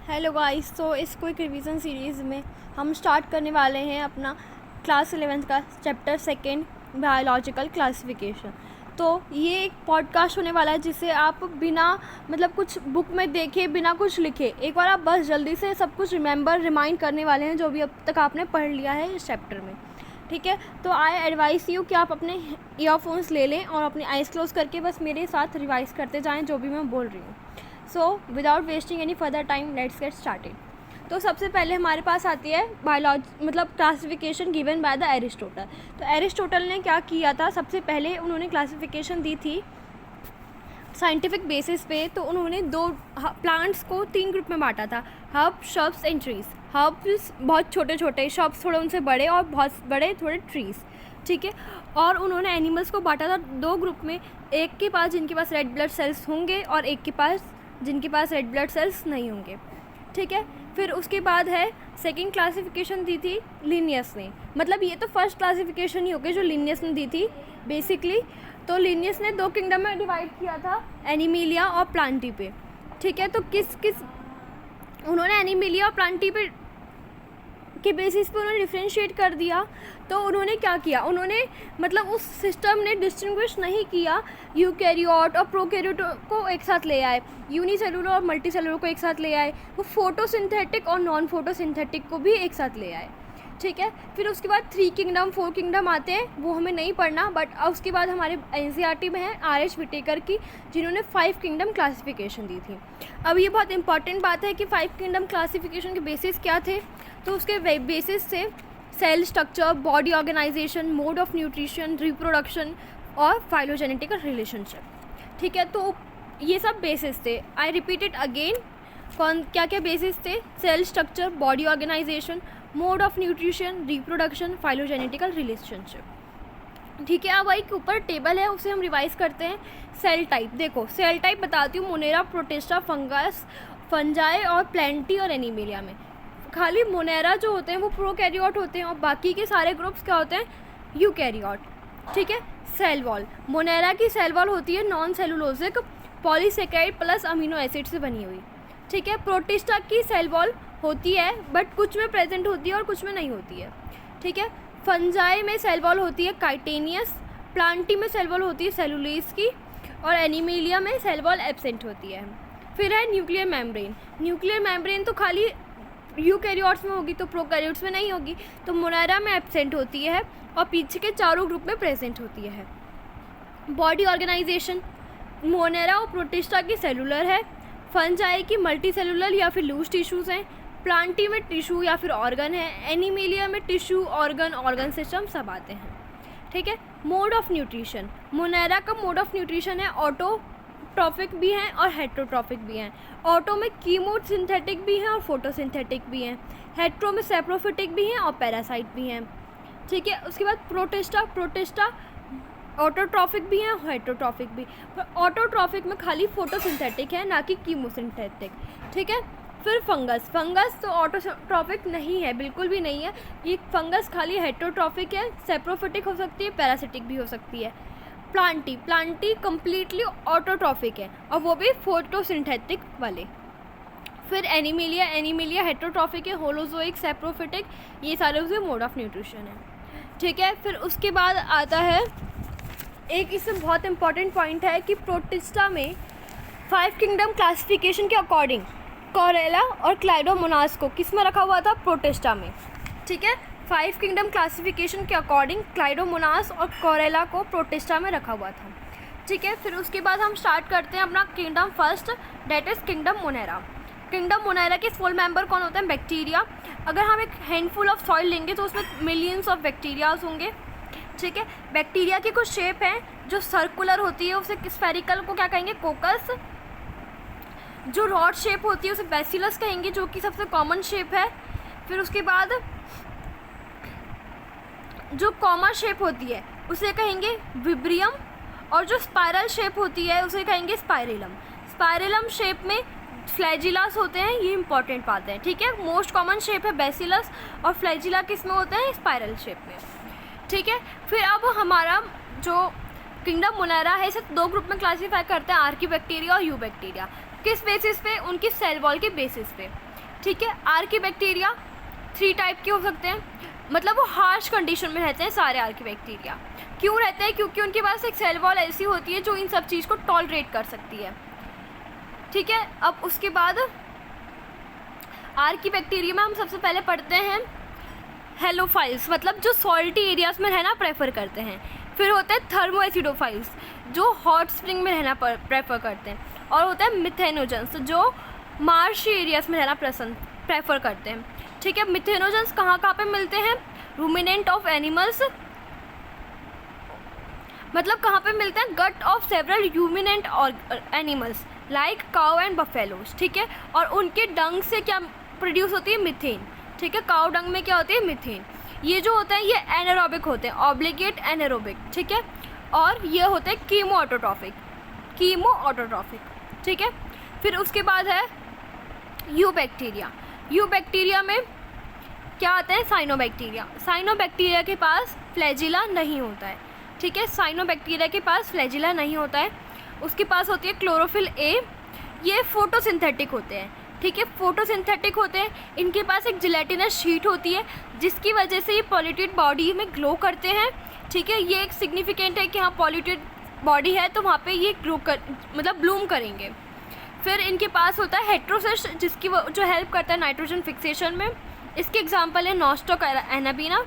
Hello guys. तो इस quick revision series में हम स्टार्ट करने वाले हैं अपना क्लास 11th का चैप्टर सेकेंड बायोलॉजिकल क्लासिफिकेशन। तो ये एक पॉडकास्ट होने वाला है जिसे आप बिना कुछ बुक में देखे, बिना कुछ लिखे, एक बार आप बस जल्दी से सब कुछ रिमाइंड करने वाले हैं जो भी अब तक आपने पढ़ लिया है इस चैप्टर में। ठीक है, तो आई एडवाइस यू कि आप अपने ईयरफोन्स ले लें और अपनी आइज़ क्लोज करके बस मेरे साथ रिवाइज करते जाएं जो भी मैं बोल रही हूँ। So without wasting any further time let's get started. तो सबसे पहले हमारे पास आती है classification given by the Aristotle. तो एरिस्टोटल ने क्या किया था, सबसे पहले उन्होंने क्लासिफिकेशन दी थी साइंटिफिक बेसिस पे। तो उन्होंने दो प्लांट्स को 3 ग्रुप में बांटा था, herb, shrubs and trees. Herbs बहुत छोटे छोटे, श्रब्स थोड़े उनसे बड़े, और बहुत बड़े थोड़े ट्रीज। ठीक है, और उन्होंने एनिमल्स को बांटा था 2 ग्रुप में, एक के पास जिनके पास रेड ब्लड सेल्स होंगे और एक के पास जिनके पास रेड ब्लड सेल्स नहीं होंगे। ठीक है, फिर उसके बाद है सेकंड क्लासिफिकेशन दी थी लिनियस ने। ये तो फर्स्ट क्लासिफिकेशन ही हो गई जो लिनियस ने दी थी बेसिकली। तो लिनियस ने 2 किंगडम में डिवाइड किया था, एनिमिलिया और प्लांटी पे। ठीक है, तो उन्होंने एनिमिलिया और प्लांटी पे के बेसिस पे उन्होंने डिफ्रेंशिएट कर दिया। तो उन्होंने क्या किया, उन्होंने उस सिस्टम ने डिस्टिंग्विश नहीं किया, यूकैरियोट और प्रोकैरियोट को एक साथ ले आए, यूनिसेलुलर और मल्टीसेलुलर को एक साथ ले आए, वो फोटोसिंथेटिक और नॉन फोटोसिंथेटिक को भी एक साथ ले आए। ठीक है, फिर उसके बाद 3 किंगडम 4 किंगडम आते हैं, वो हमें नहीं पढ़ना, बट उसके बाद हमारे एनसीईआरटी में है आर.एच. विटेकर की, जिन्होंने 5 किंगडम क्लासिफिकेशन दी थी। अब ये बहुत इंपॉर्टेंट बात है कि 5 किंगडम क्लासिफिकेशन के बेसिस क्या थे। तो उसके बेसिस से cell structure, body organisation, mode of nutrition, reproduction और फाइलोजेनेटिक रिलेशनशिप। ठीक है, तो ये सब बेसिस थे। आई रिपीट इट अगेन, क्या क्या बेसिस थे, cell structure, body organisation, mode of nutrition, reproduction, phylogenetical relationship. ठीक है, अब एक ऊपर टेबल है उसे हम रिवाइज करते हैं। सेल टाइप, देखो सेल टाइप बताती हूँ, मोनेरा, प्रोटिस्टा, फंगस, फंजाई और प्लेंटी और एनिमिलिया में। खाली मोनेरा जो होते हैं वो प्रोकैरियोट होते हैं और बाकी के सारे ग्रुप्स क्या होते हैं, यूकैरियोट। ठीक है, सेल वॉल, मोनेरा की सेल वॉल होती है non cellulosic polysaccharide plus amino acid से बनी हुई। ठीक है, प्रोटिस्टा की सेल वॉल होती है बट कुछ में प्रेजेंट होती है और कुछ में नहीं होती है। ठीक है, फंजाई में सेल वॉल होती है काइटेनियस, प्लांटी में सेल वॉल होती है सेलुलोज की, और एनिमिलिया में सेल वॉल एब्सेंट होती है। फिर है न्यूक्लियर मेम्ब्रेन। न्यूक्लियर मेम्ब्रेन तो खाली यूकैरियोट्स में होगी तो प्रोकैरियोट्स में नहीं होगी, तो मोनेरा में एब्सेंट होती है और पीछे के चारों ग्रुप में प्रेजेंट होती है। बॉडी ऑर्गेनाइजेशन, मोनेरा और प्रोटिस्टा की सेलुलर है, फंजाई की मल्टी सेलुलर या फिर लूज टिश्यूज़ हैं, प्लांटी में टिश्यू या फिर ऑर्गन है, एनिमिलिया में टिश्यू, ऑर्गन सिस्टम सब आते हैं। ठीक है, मोड ऑफ न्यूट्रिशन, मोनेरा का मोड ऑफ न्यूट्रिशन है ऑटोट्रॉफिक भी हैं और हेट्रोट्रॉफिक भी हैं। ऑटो में कीमोसिंथेटिक भी हैं और फोटोसिंथेटिक भी हैं। हेट्रो में सेप्रोफिटिक भी हैं और पैरासाइट भी हैं। ठीक है, उसके बाद प्रोटिस्टा ऑटोट्रॉफिक भी हैं और हेट्रोट्रॉफिक भी। ऑटोट्रॉफिक में खाली फोटोसिंथेटिक है, ना कि कीमोसिंथेटिक। ठीक है, फिर फंगस तो ऑटोट्रॉफिक नहीं है, बिल्कुल भी नहीं है। ये फंगस खाली हेट्रोट्रॉफिक है, सेप्रोफिटिक हो सकती है, पैरासिटिक भी हो सकती है। प्लांटी कम्प्लीटली ऑटोट्रॉफिक है और वो भी फोटोसिंथेटिक वाले। फिर एनिमिलिया हेट्रोट्रॉफिक है, होलोजोइक, सेप्रोफिटिक, ये सारे उसके मोड ऑफ न्यूट्रिशन है। ठीक है, फिर उसके बाद आता है एक इसमें बहुत इंपॉर्टेंट पॉइंट है कि प्रोटिस्टा में 5 किंगडम क्लासिफिकेशन के अकॉर्डिंग कोरेला और क्लाइडोमोनास को किस में रखा हुआ था, प्रोटिस्टा में। ठीक है, 5 किंगडम क्लासिफिकेशन के अकॉर्डिंग क्लाइडोमोनास और कोरेला को प्रोटिस्टा में रखा हुआ था। ठीक है, फिर उसके बाद हम स्टार्ट करते हैं अपना kingdom first, that is kingdom Monera. Kingdom Monera के फुल मेंबर कौन होते हैं, बैक्टीरिया। अगर हम एक हैंडफुल ऑफ सॉइल लेंगे तो उसमें मिलियंस ऑफ बैक्टीरियाज होंगे। ठीक है, बैक्टीरिया की कुछ शेप हैं जो सर्कुलर होती है, उसे स्फेरिकल को क्या कहेंगे, कोकस। जो रॉड शेप होती है उसे बैसिलस कहेंगे, जो कि सबसे कॉमन शेप है। फिर उसके बाद जो कॉमा शेप होती है उसे कहेंगे विब्रियम, और जो स्पाइरल शेप होती है उसे कहेंगे स्पाइरेलम। स्पाइरेलम शेप में फ्लैजिलास होते हैं, ये इंपॉर्टेंट बात है। ठीक है, मोस्ट कॉमन शेप है बैसिलस और फ्लैजिला किस में होते हैं, स्पाइरल शेप में। ठीक है, फिर अब हमारा जो किंगडम मोनेरा है इसे 2 ग्रुप में क्लासीफाई करते हैं, आर्की बैक्टीरिया और यू बैक्टीरिया। किस बेसिस पे, उनकी सेल वॉल के बेसिस पे। ठीक है। आर्कीबैक्टीरिया 3 टाइप के हो सकते हैं, मतलब वो हार्श कंडीशन में रहते हैं सारे आर्कीबैक्टीरिया। क्यों रहते हैं? क्योंकि उनके पास एक सेल वॉल ऐसी होती है जो इन सब चीज़ को टॉलरेट कर सकती है, ठीक है। अब उसके बाद आर्कीबैक्टीरिया में हम सबसे पहले पढ़ते हैं हेलोफाइल्स, मतलब जो सॉल्टी एरियाज़ में रहना प्रेफर करते हैं। फिर होते हैं थर्मोएसिडोफाइल्स, जो हॉट स्प्रिंग में रहना प्रेफर करते हैं। और होते हैं मिथेनोजेंस, जो मार्शी एरियाज़ में रहना प्रेफर करते हैं, ठीक है। मिथेनोजेंस कहाँ कहाँ पे मिलते हैं? रूमिनेंट ऑफ एनिमल्स, मतलब कहाँ पे मिलते हैं? Gut of several ruminant animals like cow and buffaloes, ठीक है। और उनके डंग से क्या प्रोड्यूस होती है? मीथेन, ठीक है। काउ डंग में क्या होती है? मीथेन। ये जो होते हैं ये एनारोबिक होते हैं, ऑब्लिगेट एनारोबिक, ठीक है। और ये होते हैं कीमो ऑटोट्रॉफिक, ठीक है। फिर उसके बाद है यूबैक्टीरिया। यूबैक्टीरिया में क्या आते हैं? साइनोबैक्टीरिया। साइनोबैक्टीरिया के पास फ्लैजिला नहीं होता है, ठीक है। साइनोबैक्टीरिया के पास फ्लैजिला नहीं होता है, उसके पास होती है क्लोरोफिल ए। ये फोटोसिंथेटिक होते हैं, ठीक है। फोटोसिंथेटिक होते हैं, इनके पास एक जिलेटिनस शीट होती है जिसकी वजह से ये पॉल्यूटेड बॉडी में ग्लो करते हैं, ठीक है। ये एक सिग्निफिकेंट है कि हाँ पॉल्यूटेड बॉडी है तो वहाँ पे ये मतलब ब्लूम करेंगे। फिर इनके पास होता है हेट्रोसिस्ट, जिसकी जो हेल्प करता है नाइट्रोजन फिक्सेशन में। इसके एग्जांपल है नॉस्टोक एनाबीना।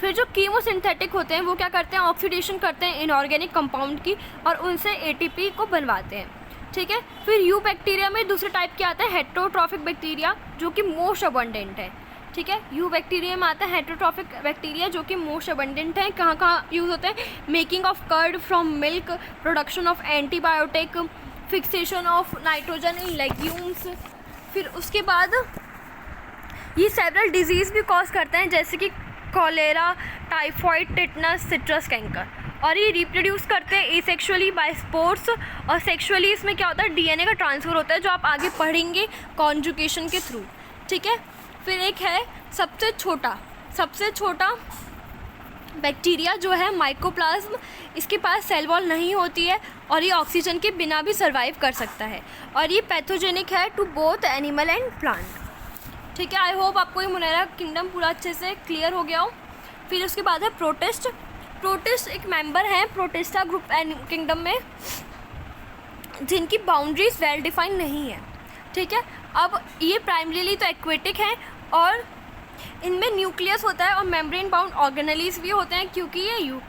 फिर जो कीमोसिंथेटिक होते हैं वो क्या करते हैं? ऑक्सीडेशन करते हैं इनऑर्गेनिक कंपाउंड की और उनसे एटीपी को बनवाते हैं, ठीक है। फिर यू बैक्टीरिया में दूसरे टाइप के आता है हेट्रोट्रॉफिक बैक्टीरिया, जो कि मोस्ट अबंडेंट है, ठीक है। यू बैक्टीरिया में आता है हेट्रोट्रॉफिक बैक्टीरिया, जो कि मोस्ट अबंडेंट है। कहाँ कहाँ यूज़ होते हैं? Making of curd from milk, production of antibiotic, fixation of nitrogen in legumes. फिर उसके बाद ये सेवरल डिजीज़ भी कॉज करते हैं, जैसे कि cholera, typhoid, tetanus, citrus canker. और ये रिप्रोड्यूस करते हैं एसेक्सुअली बाय स्पोर्स, और सेक्सुअली इसमें क्या होता है? डीएनए का ट्रांसफ़र होता है, जो आप आगे पढ़ेंगे कॉन्जुगेशन के थ्रू, ठीक है। फिर एक है सबसे छोटा बैक्टीरिया जो है माइकोप्लाज्म। इसके पास सेल वॉल नहीं होती है और ये ऑक्सीजन के बिना भी सर्वाइव कर सकता है, और ये पैथोजेनिक है to both animal and plant, ठीक है। आई होप आपको ये मोनेरा किंगडम पूरा अच्छे से क्लियर हो गया हो। फिर उसके बाद है प्रोटिस्ट। प्रोटिस्ट एक मेंबर हैं प्रोटिस्टा ग्रुप किंगडम में, जिनकी बाउंड्रीज वेल डिफाइंड नहीं है, ठीक है। अब ये प्राइमरीली तो एक्वेटिक हैं और इनमें न्यूक्लियस होता है और मेम्ब्रेन बाउंड ऑर्गेनेलीज भी होते हैं, क्योंकि ये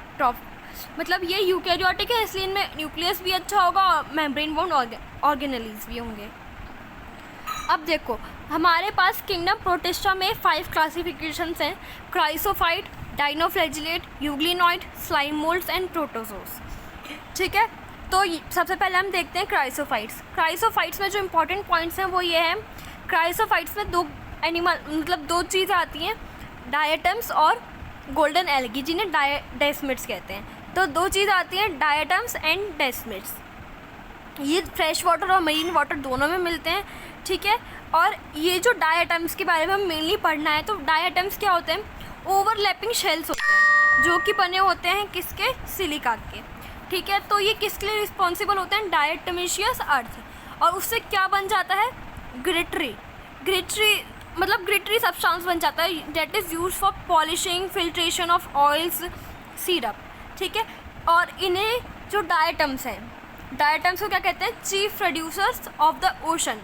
मतलब ये यूकैरियोटिक है, इसलिए इनमें न्यूक्लियस भी अच्छा होगा और मेम्ब्रेन बाउंड ऑर्गेनेलीज भी होंगे। अब देखो हमारे पास किंगडम प्रोटिस्टा में 5 क्लासिफिकेशंस हैं: chrysophyte, dinoflagellate, euglenoid, slime moulds and protozoas, ठीक है। तो सबसे पहले हम देखते हैं क्राइसोफाइट्स। क्राइसोफाइट्स में जो इंपॉर्टेंट पॉइंट्स हैं वो ये हैं, क्राइसोफाइट्स में दो चीज़ें आती हैं, डायटम्स और गोल्डन एल्गी, जिन्हें डेस्मिड्स कहते हैं। तो 2 चीज़ आती हैं, डायटम्स एंड डेस्मिड्स। ये फ्रेश वाटर और मरीन वाटर दोनों में मिलते हैं, ठीक है। और ये जो डायटम्स के बारे में हम मेनली पढ़ना है, तो डायटम्स क्या होते हैं? ओवरलैपिंग शेल्स होते हैं, जो कि बने होते हैं किसके? सिलिका के, ठीक है। तो ये किसके लिए रिस्पॉन्सिबल होते हैं? डायटमेशियस अर्थ। और उससे क्या बन जाता है? ग्लिटरी मतलब ग्लिटरी सब्सटेंस बन जाता है, that is use for polishing, filtration of oils, syrup, ठीक है। और इन्हें जो डायटम्स हैं, डायटम्स को क्या कहते हैं? Chief producers of the ocean,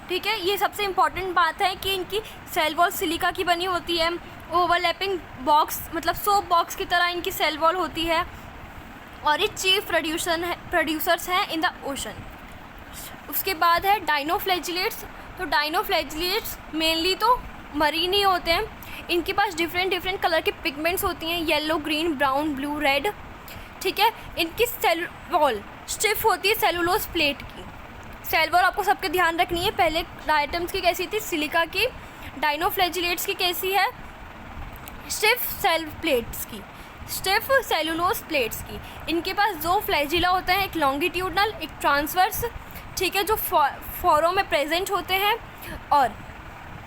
ठीक है। ये सबसे इम्पॉर्टेंट बात है कि इनकी सेल वॉल सिलिका की बनी होती है, ओवरलैपिंग बॉक्स मतलब सोप बॉक्स की तरह इनकी सेल वॉल होती है, और ये चीफ प्रोड्यूसर्स हैं इन द ओशन। उसके बाद है डाइनोफ्लैजिलेट्स। तो डाइनोफ्लैजिलेट्स मेनली तो मरीन ही होते हैं, इनके पास डिफरेंट कलर के पिगमेंट्स होती हैं, yellow, green, brown, blue, red, ठीक है। इनकी सेल वॉल स्टिफ होती है सेलुलोज प्लेट की। सेल वॉल आपको सबके ध्यान रखनी है। पहले डायटम्स की कैसी थी? सिलिका की। डाइनोफ्लैजिलेट्स की कैसी है? स्टिफ सेलुलोज प्लेट्स की। इनके पास 2 फ्लैजिला होते हैं, एक लॉन्गिट्यूडनल, एक ट्रांसवर्स, ठीक है, जो फोरो में प्रेजेंट होते हैं। और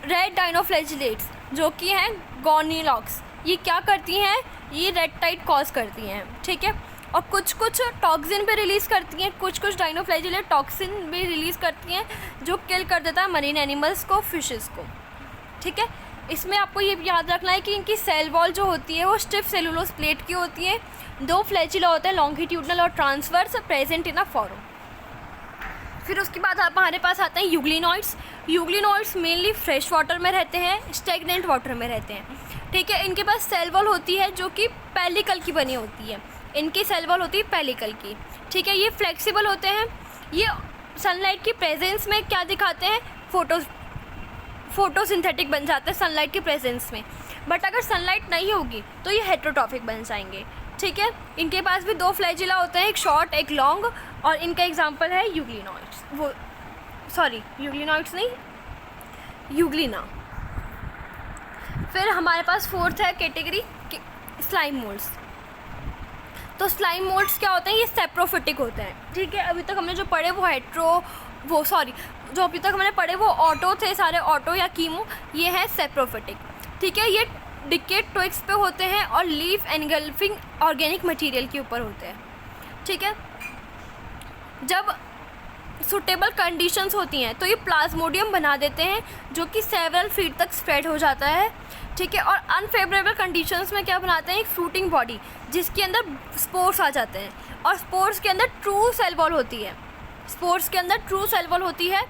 रेड डाइनोफ्लैजिलेट्स जो कि हैं गोनिलॉक्स, ये क्या करती हैं? ये रेड टाइड कॉज करती हैं, ठीक है। और कुछ कुछ टॉक्सिन भी रिलीज़ करती हैं, कुछ कुछ डाइनोफ्लैजिला टॉक्सिन भी रिलीज़ करती हैं जो किल कर देता है मरीन एनिमल्स को, फिशेस को। ठीक है, इसमें आपको ये याद रखना है कि इनकी सेल वॉल जो होती है वो स्टिफ सेलुलोज प्लेट की होती है। 2 फ्लैजिला होते हैं, लॉन्गिट्यूडनल और transverse, present in a furrow. फिर उसके बाद हमारे पास आते हैं euglenoids. Euglenoids mainly fresh water में रहते हैं, स्टेगनेंट वाटर में रहते हैं। ठीक है, इनके पास सेल वॉल होती है जो कि पेलिकल की बनी होती है। इनकी सेल वॉल होती है पेलिकल की। ठीक है, ये फ्लेक्सिबल होते हैं। ये सनलाइट की प्रेजेंस में क्या दिखाते हैं, फोटोसिंथेटिक बन जाते हैं सनलाइट की प्रेजेंस में। बट अगर सनलाइट नहीं होगी तो ये हेट्रोट्रॉफिक बन जाएंगे। ठीक है, इनके पास भी 2 फ्लैजिला होते हैं, एक शॉर्ट एक लॉन्ग, और इनका एग्जांपल है यूग्लिनॉइड्स, वो सॉरी यूग्लिनॉइड्स नहीं, यूग्लिना। फिर हमारे पास 4th है कैटेगरी स्लाइम मोल्ड्स। तो स्लाइम मोल्ड्स क्या होते हैं, ये सेप्रोफिटिक होते हैं। ठीक है, अभी तक हमने जो पढ़े जो अभी तक हमने पढ़े वो ऑटो थे, सारे ऑटो या कीमो, ये है सेप्रोफिटिक। ठीक है, ये डिकेट ट्विग्स पे होते हैं और लीफ एनगल्फिंग ऑर्गेनिक मटेरियल के ऊपर होते हैं। ठीक है, जब सुटेबल कंडीशंस होती हैं तो ये प्लाज्मोडियम बना देते हैं जो कि सेवरल फीट तक स्प्रेड हो जाता है। ठीक है, और अनफेवरेबल कंडीशंस में क्या बनाते हैं, एक फ्रूटिंग बॉडी जिसके अंदर स्पोर्स आ जाते हैं, और स्पोर्स के अंदर ट्रू सेल वॉल होती है। स्पोर्स के अंदर ट्रू सेल वॉल होती है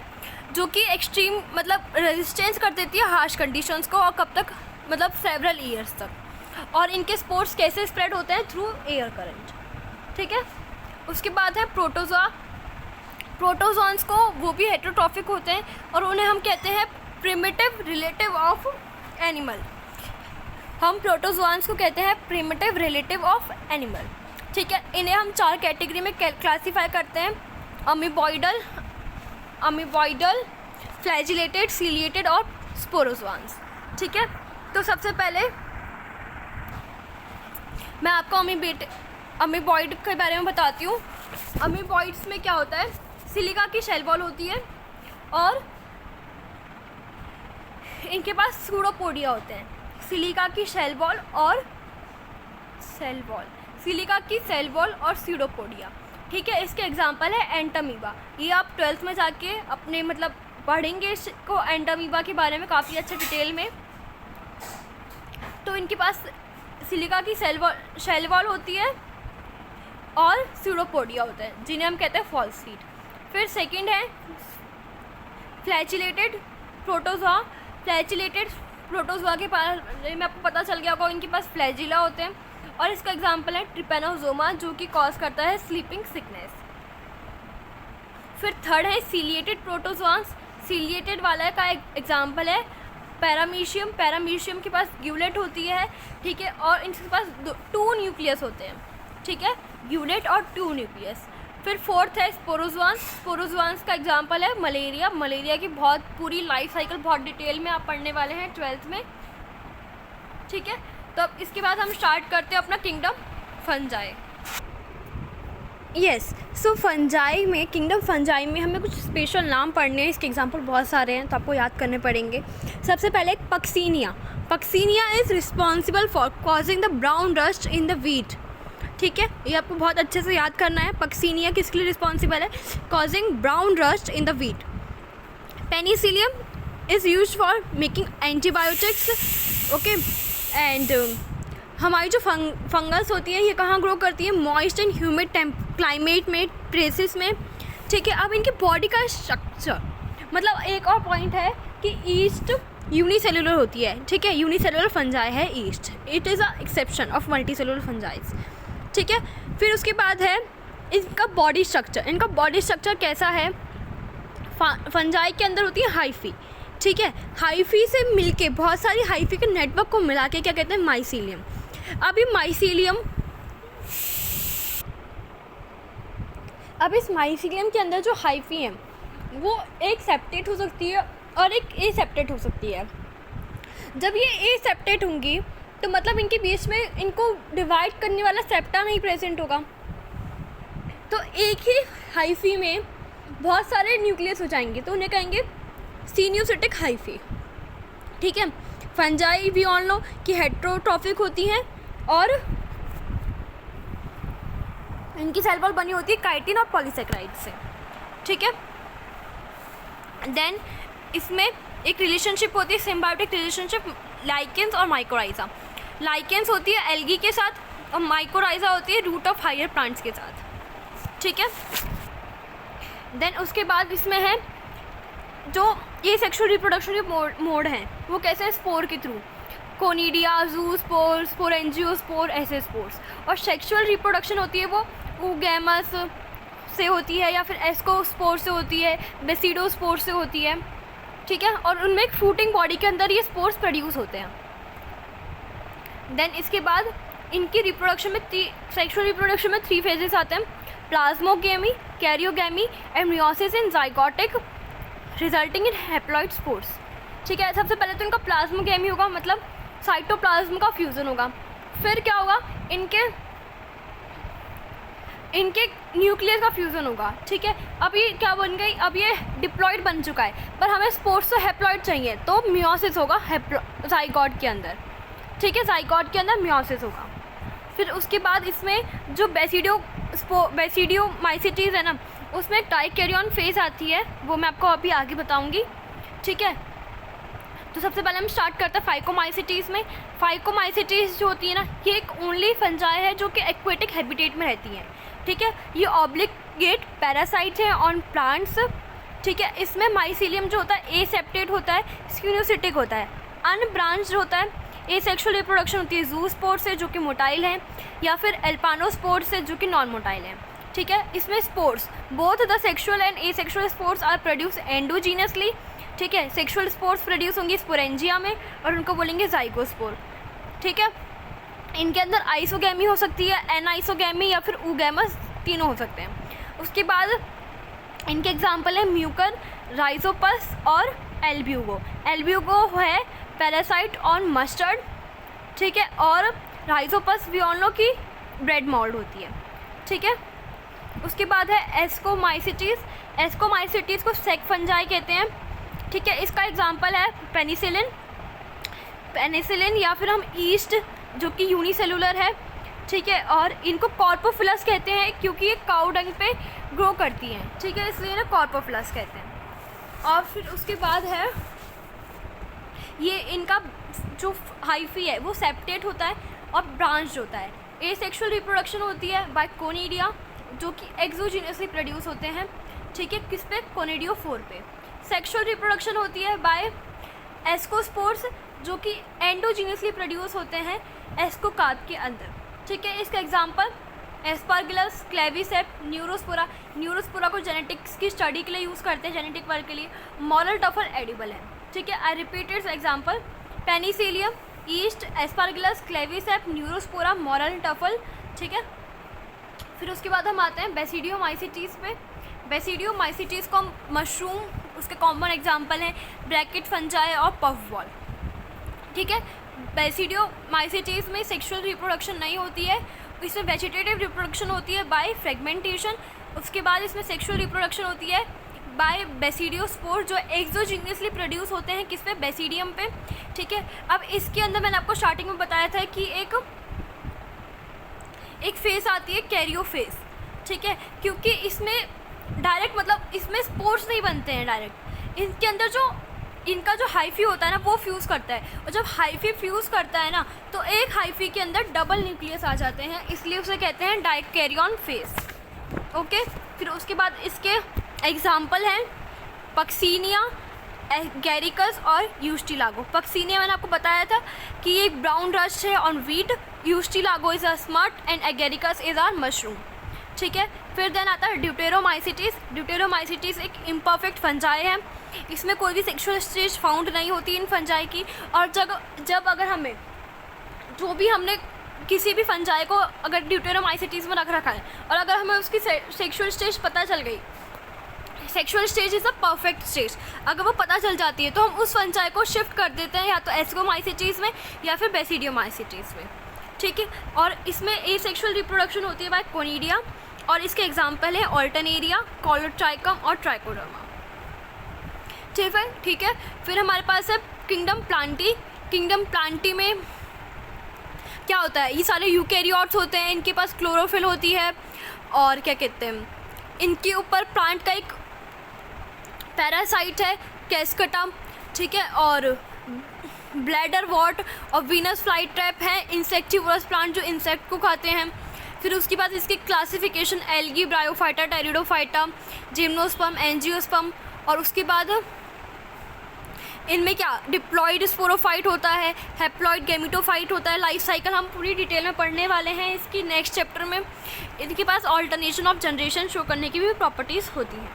जो कि एक्सट्रीम मतलब रेजिस्टेंस कर देती है हार्श कंडीशंस को, और कब तक, मतलब सेवरल ईयर्स तक। और इनके स्पोर्स कैसे स्प्रेड होते हैं, थ्रू एयर करंट। ठीक है, उसके बाद है प्रोटोजोआ। प्रोटोजोन्स को वो भी हेट्रोट्रॉफिक होते हैं और उन्हें हम कहते हैं प्रिमिटिव रिलेटिव ऑफ एनिमल। हम प्रोटोजोन्स को कहते हैं प्रिमिटिव रिलेटिव ऑफ एनिमल। ठीक है, इन्हें हम 4 कैटेगरी में क्लासीफाई करते हैं, अमीबॉइडल, फ्लैजिलेटेड, सीलिएटेड और स्पोरोजोन्स। ठीक है, तो सबसे पहले मैं आपको अमीबॉइड के बारे में बताती हूँ। अमीबॉइड्स में क्या होता है, सिलिका की शेल वॉल होती है और इनके पास सूडोपोडिया होते हैं। सिलिका की शेल वॉल और सिलिका की सेल वॉल और सूडोपोडिया। ठीक है, इसके एग्जांपल है एंटामीबा। ये आप 12th में जाके अपने मतलब पढ़ेंगे इसको, एंटामीबा के बारे में काफ़ी अच्छे डिटेल में। तो इनके पास सिलिका की शेल वॉल होती है और सूडोपोडिया होता है जिन्हें हम कहते हैं फॉल्स सीड। फिर सेकंड है फ्लैजिलेटेड प्रोटोजोआ। फ्लैजिलेटेड प्रोटोजोआ के बारे में आपको पता चल गया होगा, इनके पास फ्लैजिला होते हैं और इसका एग्जांपल है ट्रिपेनोसोमा जो कि कॉज करता है स्लीपिंग सिकनेस। फिर थर्ड है सीलिएटेड प्रोटोजोआंस। सीलिएटेड वाला का एग्जांपल है पैरामीशियम। पैरामीशियम के पास ग्यूलेट होती है। ठीक है, और इनके पास 2 न्यूक्लियस होते हैं। ठीक है, ग्यूलेट और 2 न्यूक्लियस। फिर फोर्थ है स्पोरोजोआंस। स्पोरोजोआंस का एग्जांपल है मलेरिया। मलेरिया की बहुत पूरी लाइफ साइकिल बहुत डिटेल में आप पढ़ने वाले हैं 12th में। ठीक है, तो अब इसके बाद हम स्टार्ट करते हैं अपना किंगडम फंजाई। यस, सो फंजाई में, किंगडम फंजाई में हमें कुछ स्पेशल नाम पढ़ने हैं। इसके एग्जांपल बहुत सारे हैं तो आपको याद करने पड़ेंगे। सबसे पहले Puccinia. Puccinia is responsible for causing the brown rust in the wheat. ठीक है, ये आपको बहुत अच्छे से याद करना है। पक्सीनिया किसके लिए रिस्पॉन्सिबल है, causing brown rust in the wheat. Penicillium is used for making antibiotics. Okay, and हमारी जो फंगस होती है ये कहाँ ग्रो करती है, मॉइस्ट एंड ह्यूमिड क्लाइमेट में, प्लेसेस में। ठीक है, अब इनकी बॉडी का स्ट्रक्चर, मतलब एक और पॉइंट है कि ईस्ट यूनिसेलुलर होती है। ठीक है, यूनिसेलुलर फंजाई है east, it is a exception of multicellular fungi. ठीक है, फिर उसके बाद है इनका बॉडी स्ट्रक्चर। इनका बॉडी स्ट्रक्चर कैसा है, फंजाई के अंदर होती है हाइफी। ठीक है, हाइफी से मिलके बहुत सारी हाइफी के नेटवर्क को मिला के क्या कहते हैं, माइसीलियम। अब इस माइसीलियम के अंदर जो हाइफी है वो एक सेप्टेट हो सकती है और एक ए सेप्टेट हो सकती है। जब ये ए सेप्टेट होंगी तो मतलब इनके बीच में इनको डिवाइड करने वाला सेप्टा नहीं प्रेजेंट होगा, तो एक ही हाइफी में बहुत सारे न्यूक्लियस हो जाएंगे तो उन्हें कहेंगे सिन्यूसिटिक हाइफी। ठीक है, फंजाई भी ऑल नो कि हेट्रोट्रॉफिक होती हैं और इनकी सेल वॉल बनी होती है काइटिन और पॉलीसेकेराइड से, ठीक है। देन इसमें एक रिलेशनशिप होती है, सिम्बायोटिक रिलेशनशिप, लाइकेंस और माइकोराइजा। लाइकेंस होती है एल्गी के साथ और माइकोराइजा होती है रूट ऑफ हायर प्लांट्स के साथ, ठीक है। देन उसके बाद इसमें है जो ये सेक्सुअल रिप्रोडक्शन के मोड हैं वो कैसे है, स्पोर के थ्रू, कोनिडिया, जू स्पोर, स्पोरेंजियोस्पोर, ऐसे स्पोर्स। और सेक्सुअल रिप्रोडक्शन होती है वो oogamous से होती है या फिर एस्कोस्पोर से होती है, बेसिडोस्पोर से होती है, ठीक है। और उनमें एक फ्रूटिंग बॉडी के अंदर ये स्पोर्स प्रोड्यूस होते हैं। देन इसके बाद इनकी रिप्रोडक्शन में सेक्सुअल रिप्रोडक्शन में 3 फेजेस आते हैं, plasmogamy, karyogamy and meiosis in zygotic resulting in haploid spores, ठीक है। सबसे पहले तो इनका प्लाज्मोगेमी होगा, मतलब साइटोप्लाज्म का फ्यूज़न होगा। फिर क्या होगा, इनके न्यूक्लियस का फ्यूज़न होगा, ठीक है। अब ये क्या बन गई, अब ये डिप्लॉइड बन चुका है, पर हमें स्पोर्स से हैप्लॉइड चाहिए तो मियोसिस होगा जाइगोट के अंदर, ठीक है। जाइगोट के अंदर मियोसिस होगा। फिर उसके बाद इसमें जो बेसिडियोमाइसिटीज़ है ना, उसमें एक डाइकैरियन फेज आती है, वो मैं आपको अभी आगे बताऊंगी, ठीक है। तो सबसे पहले हम स्टार्ट करते हैं फाइकोमाइसिटीज़ में। फाइकोमाइसिटीज़ जो होती है ना, ये एक ओनली फंजाई है जो कि एक्वेटिक हैबिटेट में रहती है, ठीक है। ये ऑब्लिगेट पैरासाइट है ऑन प्लांट्स, ठीक है। इसमें माइसीलियम जो होता है एसेप्टेट होता है, स्क्यूनोसिटिक होता है, अनब्रांच्ड होता है। एसेक्सुअल रिप्रोडक्शन होती है जूस्पोर से जो कि मोटाइल है, या फिर एल्पानोस्पोर से जो कि नॉन मोटाइल है, ठीक है। इसमें spores both the sexual and asexual spores are produce endogenously, ठीक है। सेक्सुअल स्पोर्स प्रोड्यूस होंगी स्पोरेंजिया में और उनको बोलेंगे जाइगोस्पोर, ठीक है। इनके अंदर आइसोगैमी हो सकती है, एनाइसोगैमी या फिर oogamous, तीनों हो सकते हैं। उसके बाद इनके एग्जाम्पल है म्यूकर, राइजोपस और एल्ब्यूगो। एल्ब्यूगो है पैरासाइट ऑन मस्टर्ड, ठीक है। और राइजोपस भी ऑन लो की ब्रेड मोल्ड होती है, ठीक है। उसके बाद है एस्कोमाइसिटीज़। एस्कोमाइसिटीज़ को सेक फंजाई कहते हैं, ठीक है। इसका एग्जाम्पल है पेनिसिलिन या फिर हम ईस्ट जो कि यूनिसेलुलर है, ठीक है। और इनको कॉर्पोफिलस कहते हैं क्योंकि ये काऊ डंग पे ग्रो करती हैं, ठीक है, इसलिए ना कॉर्पोफिलस कहते हैं। और फिर उसके बाद है ये इनका जो हाइफी है वो सेप्टेट होता है और ब्रांच होता है। एसेक्सुअल रिप्रोडक्शन होती है बाय कोनिडिया जो कि एक्सोजीनियसली प्रोड्यूस होते हैं, ठीक है, किस पे, कोनिडियोफोर पे। सेक्सुअल रिप्रोडक्शन होती है बाय एस्कोस्पोर्स जो कि एंडोजीनियसली प्रोड्यूस होते हैं एस्कोकार्प के अंदर, ठीक है। इसका एग्जांपल एस्पार्गिलस, क्लेविसेप्ट, न्यूरोस्पोरा। न्यूरोस्पोरा को जेनेटिक्स की स्टडी के लिए यूज़ करते हैं, जेनेटिक वर्क के लिए। मॉरल टफल एडिबल है, ठीक है। I repeat its example, penicillium, yeast, aspergillus, claviceps, neurospora, morel truffle, ठीक है। फिर उसके बाद हम आते हैं बेसिडियोमाइसिटीज़ पे। बेसिडियोमाइसिटीज़ को मशरूम, उसके कॉमन एग्जांपल हैं ब्रैकेट फंजाई और पफ बॉल, ठीक है। बेसिडियोमाइसिटीज़ में सेक्सुअल रिप्रोडक्शन नहीं होती है, इसमें वेजिटेटिव रिप्रोडक्शन होती है बाय फ्रेगमेंटेशन। उसके बाद इसमें सेक्सुअल रिप्रोडक्शन होती है बाय बेसिडियोस्पोर जो एक्सोजीनियसली प्रोड्यूस होते हैं किस पे, बेसिडियम पे, ठीक है। अब इसके अंदर मैंने आपको स्टार्टिंग में बताया था कि एक फेस आती है कैरियो फेस, ठीक है, क्योंकि इसमें डायरेक्ट मतलब इसमें स्पोर्स नहीं बनते हैं डायरेक्ट, इनके अंदर जो इनका जो हाइफी होता है ना वो फ्यूज़ करता है, और जब हाइफी फ्यूज़ करता है ना तो एक हाइफी के अंदर डबल न्यूक्लियस आ जाते हैं, इसलिए उसे कहते हैं डाइकैरियन फेस, ओके। फिर उसके बाद इसके एग्जाम्पल हैं पक्सीनिया, एगेरिकस और यूस्टिलागो। पक्सीनिया मैंने आपको बताया था कि ये एक ब्राउन रस्ट है on wheat, ustilago is a smut and agaricus is a mushroom, ठीक है। फिर देन आता है ड्यूटेरोमाइसिटीज़। ड्यूटेरोमाइसिटीज़ एक इम्परफेक्ट फंजाई है, इसमें कोई भी सेक्सुअल स्टेज फाउंड नहीं होती इन फंजाई की। और जब अगर हमें जो भी हमने किसी भी फंजाई को अगर ड्यूटेरोमाइसिटीज़ में रख रखा है और अगर हमें उसकी सेक्सुअल स्टेज पता चल गई, sexual stage is a perfect stage, अगर वो पता चल जाती है तो हम उस फंजाई को शिफ्ट कर देते हैं या तो एस्कोमाइसिटीज़ में या फिर बेसिडियोमाइसिटीज़ में, ठीक है। और इसमें एसेक्सुअल रिप्रोडक्शन होती है बाय कोनिडिया, और इसके एग्जाम्पल है ऑल्टरनेरिया, कॉलोट्राइकम और ट्राइकोडर्मा, ठीक है। फिर हमारे पास है किंगडम प्लांटी। किंगडम प्लांटी में क्या होता है, ये सारे यूकैरियोट्स होते हैं, इनके पास क्लोरोफिल होती है, और क्या कहते हैं, इनके ऊपर प्लांट का एक पैरासाइट है कैस्कटा, ठीक है, और ब्लैडर वॉट और वीनस फ्लाई ट्रैप है इंसेक्टिवोरस प्लांट जो इंसेक्ट को खाते हैं। फिर उसके बाद इसकी classification algae, bryophyta, pteridophyta, gymnosperm, angiosperm, और उसके बाद इनमें क्या डिप्लॉइड स्पोरोफाइट होता है, हैप्लॉइड गैमेटोफाइट होता है। लाइफ साइकिल हम पूरी डिटेल में पढ़ने वाले हैं इसकी नेक्स्ट चैप्टर में। इनके पास ऑल्टरनेशन ऑफ जनरेशन शो करने की भी प्रॉपर्टीज़ होती हैं,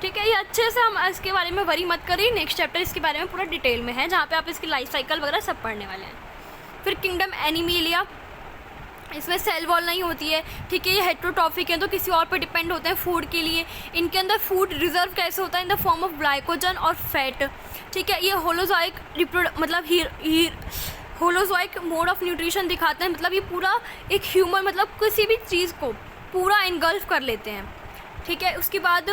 ठीक है। ये अच्छे से हम इसके बारे में वरी मत करिए, नेक्स्ट चैप्टर इसके बारे में पूरा डिटेल में है जहाँ पे आप इसकी लाइफ साइकिल वगैरह सब पढ़ने वाले हैं। फिर किंगडम एनिमेलिया, इसमें सेल वॉल नहीं होती है, ठीक है। ये हेट्रोट्रॉफिक है तो किसी और पे डिपेंड होते हैं फूड के लिए। इनके अंदर फूड रिजर्व कैसे होता है, in the form of glycogen और फैट, ठीक है। ये होलोजोइक मतलब होलोजोइक मोड ऑफ न्यूट्रिशन दिखाते हैं, मतलब ये पूरा एक ह्यूमन मतलब किसी भी चीज़ को पूरा इनगल्फ कर लेते हैं, ठीक है। उसके बाद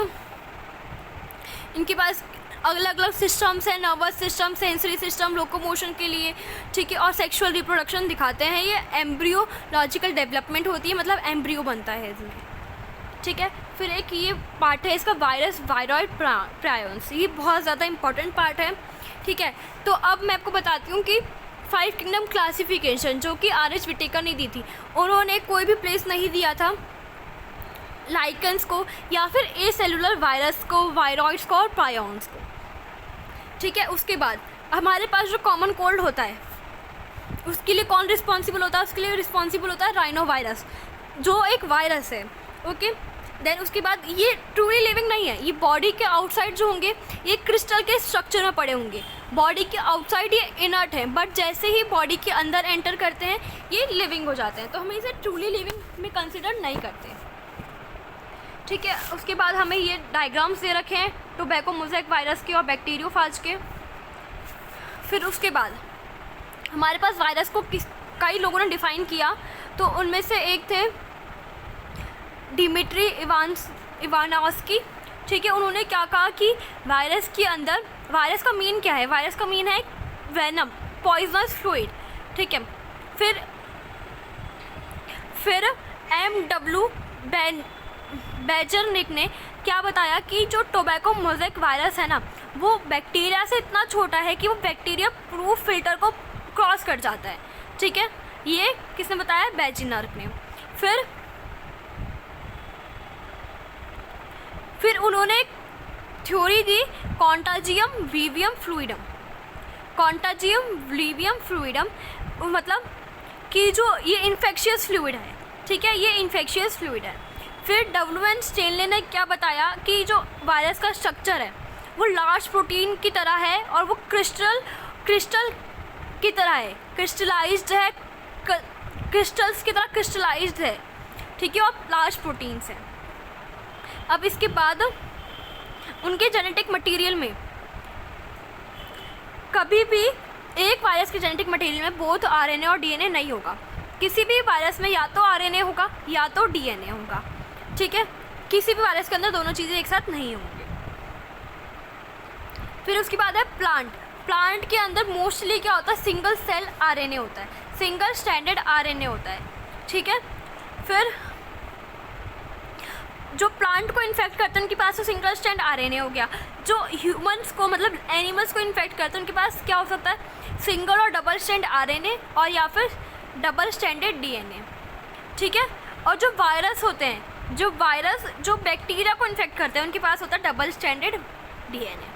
इनके पास अलग अलग सिस्टम्स हैं, nervous system, sensory system, locomotion के लिए, ठीक है, और सेक्सुअल रिप्रोडक्शन दिखाते हैं। ये एम्ब्रियोलॉजिकल डेवलपमेंट होती है, मतलब एम्ब्रियो बनता है इसमें, ठीक है। फिर एक ये पार्ट है इसका वायरस वायरॉइड प्रायोन्स, ये बहुत ज़्यादा इंपॉर्टेंट पार्ट है, ठीक है। तो अब मैं आपको बताती हूँ कि 5 किंगडम क्लासिफिकेशन जो कि R.H. विटेकर ने दी थी, उन्होंने कोई भी प्लेस नहीं दिया था लाइकन्स को या फिर ए सेलुलर वायरस को, वायरॉइड्स को और प्रायोन्स को, ठीक है। उसके बाद हमारे पास जो कॉमन कोल्ड होता है उसके लिए कौन रिस्पॉन्सिबल होता है, उसके लिए रिस्पॉन्सिबल होता है राइनो वायरस जो एक वायरस है, ओके। देन उसके बाद ये ट्रूली लिविंग नहीं है, ये बॉडी के आउटसाइड जो होंगे ये क्रिस्टल के स्ट्रक्चर में पड़े होंगे, बॉडी के आउटसाइड ये इनर्ट है, बट जैसे ही बॉडी के अंदर एंटर करते हैं ये लिविंग हो जाते हैं, तो हम इसे ट्रूली लिविंग में कंसिडर नहीं करते, ठीक है। उसके बाद हमें ये डायग्राम्स दे रखे हैं टोबैको मोज़ेक वायरस के और बैक्टीरियोफाज के। फिर उसके बाद हमारे पास वायरस को कई लोगों ने डिफ़ाइन किया, तो उनमें से एक थे डिमिट्री इवानोव्स्की, ठीक है। उन्होंने क्या कहा कि वायरस के अंदर, वायरस का मीन क्या है, वायरस का मीन है वेनम, पॉइजनस फ्लूइड, ठीक है। फिर M.W. बेजरनिक ने क्या बताया कि जो टोबैको मोज़ेक वायरस है ना, वो बैक्टीरिया से इतना छोटा है कि वो बैक्टीरिया प्रूफ फिल्टर को क्रॉस कर जाता है, ठीक है। ये किसने बताया, बेजरनिक ने। फिर उन्होंने थ्योरी दी कॉन्टाजियम वीवियम फ्लूइडम। कॉन्टाजियम वीवियम फ्लूइडम मतलब कि जो ये इन्फेक्शियस फ्लूइड है, ठीक है, ये इन्फेक्शियस फ्लूइड है। फिर W.N. स्टेनले ने क्या बताया कि जो वायरस का स्ट्रक्चर है वो लार्ज प्रोटीन की तरह है और वो क्रिस्टल की तरह है, क्रिस्टलाइज्ड है, क्रिस्टल्स की तरह क्रिस्टलाइज्ड है, ठीक है, और लार्ज प्रोटीन्स हैं। अब इसके बाद उनके जेनेटिक मटेरियल में कभी भी एक वायरस के जेनेटिक मटेरियल में बोथ RNA और DNA नहीं होगा, किसी भी वायरस में या तो RNA होगा या तो DNA होगा, ठीक है। किसी भी वायरस के अंदर दोनों चीज़ें एक साथ नहीं होंगी। फिर उसके बाद है प्लांट के अंदर मोस्टली क्या होता है, सिंगल सेल RNA होता है, सिंगल स्टैंडर्ड RNA होता है, ठीक है। फिर जो प्लांट को इन्फेक्ट करते हैं उनके पास तो सिंगल स्टैंड RNA हो गया, जो ह्यूमंस को मतलब एनिमल्स को इन्फेक्ट करते हैं उनके पास क्या हो सकता है, सिंगल और डबल स्टैंड RNA और या फिर डबल स्टैंडर्ड DNA, ठीक है। और जो वायरस होते हैं, जो बैक्टीरिया को इन्फेक्ट करते हैं उनके पास होता है डबल स्टैंडर्ड DNA,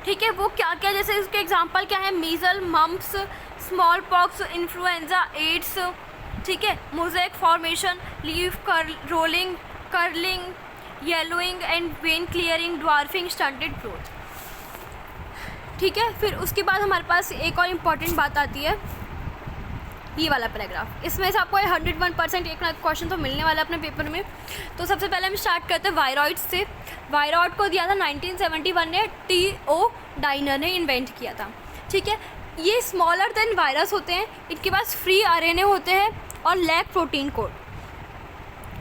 ठीक है। वो क्या क्या, जैसे उसके एग्जांपल क्या है, measles, mumps, small pox, influenza, AIDS, ठीक है, mosaic formation, leaf rolling, curling, yellowing and vein clearing, dwarfing, stunted growth, ठीक है। फिर उसके बाद हमारे पास एक और इम्पॉर्टेंट बात आती है, ये वाला पैराग्राफ, इसमें से आपको 101% एक ना क्वेश्चन तो मिलने वाला है अपने पेपर में। तो सबसे पहले हम स्टार्ट करते हैं वायरॉइड्स से। वायरॉइड को दिया था 1971 ने, T.O. डाइनर ने इन्वेंट किया था, ठीक है। ये स्मॉलर देन वायरस होते हैं, इनके पास फ्री RNA होते हैं और lack protein code.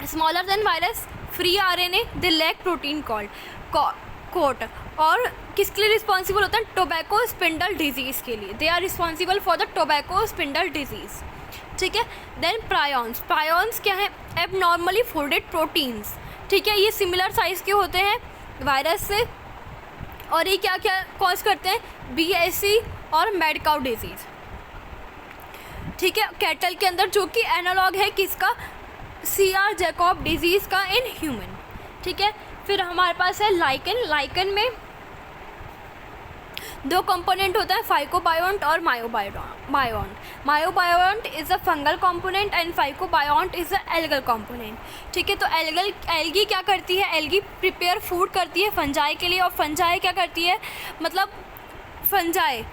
Smaller than virus, free RNA, they lack protein code, और किसके लिए रिस्पॉन्सिबल होते हैं? टोबैको स्पिंडल डिजीज़ के लिए। They are responsible for the tobacco spindle disease, ठीक है। देन प्रायॉन्स, प्रायॉन्स क्या है? एबनॉर्मली फोल्डेड प्रोटीन्स, ठीक है। ये सिमिलर साइज़ के होते हैं वायरस से, और ये क्या क्या कॉज करते हैं? BSE और मैड काउ डिजीज़, ठीक है। कैटल के अंदर, जो कि एनालॉग है किसका? CR जैकब डिजीज़ का इन ह्यूमन, ठीक है। फिर हमारे पास है लाइकन। लाइकन में 2 कंपोनेंट होता है, फाइकोबायोन्ट और mycobiont. Mycobiont is a fungal component and phycobiont is an algal component, ठीक है। तो एल्गी क्या करती है? एल्गी प्रिपेयर फूड करती है फंजाई के लिए, और फंजाई क्या करती है? मतलब फंजाई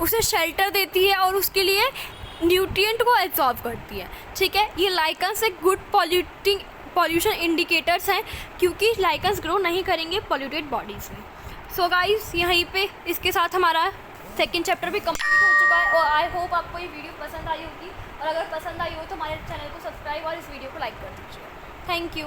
उसे शेल्टर देती है और उसके लिए न्यूट्रिएंट को एब्जॉर्ब करती है, ठीक है। ये लाइकन्स एक गुड पॉल्यूशन इंडिकेटर्स हैं, क्योंकि लाइकन्स ग्रो नहीं करेंगे पॉल्यूटेड बॉडीज़ में। सो गाइस, यहीं पे इसके साथ हमारा सेकंड चैप्टर भी कंप्लीट हो चुका है, और आई होप आपको ये वीडियो पसंद आई होगी, और अगर पसंद आई हो तो हमारे चैनल को सब्सक्राइब और इस वीडियो को लाइक कर दीजिए। Thank you.